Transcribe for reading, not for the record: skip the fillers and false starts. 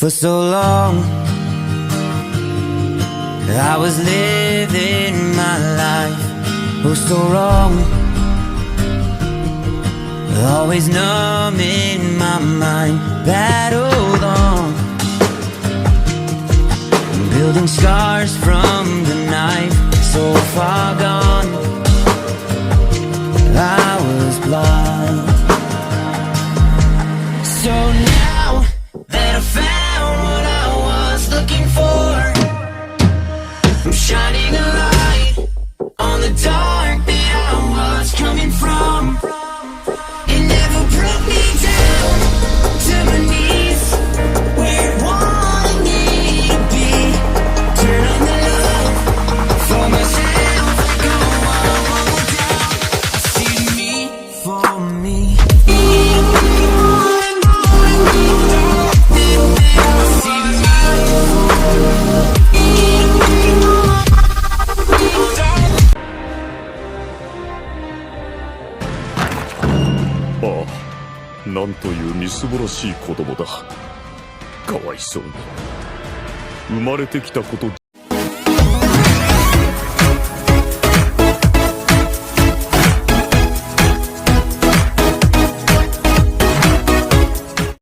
For so long I was living my life, oh so wrong, always numb in my mind, battled on, building scars from the knife, so far gone, I was blind. So now that I found what I was looking for, I'm shining a light on the dark that I was coming from. It never brought me down to my knees, where it wanted me to be. Turn on the love for myself, go on down. I see me for me.ああ、なんというみすぼらしい子供だ。かわいそうに。生まれてきたこと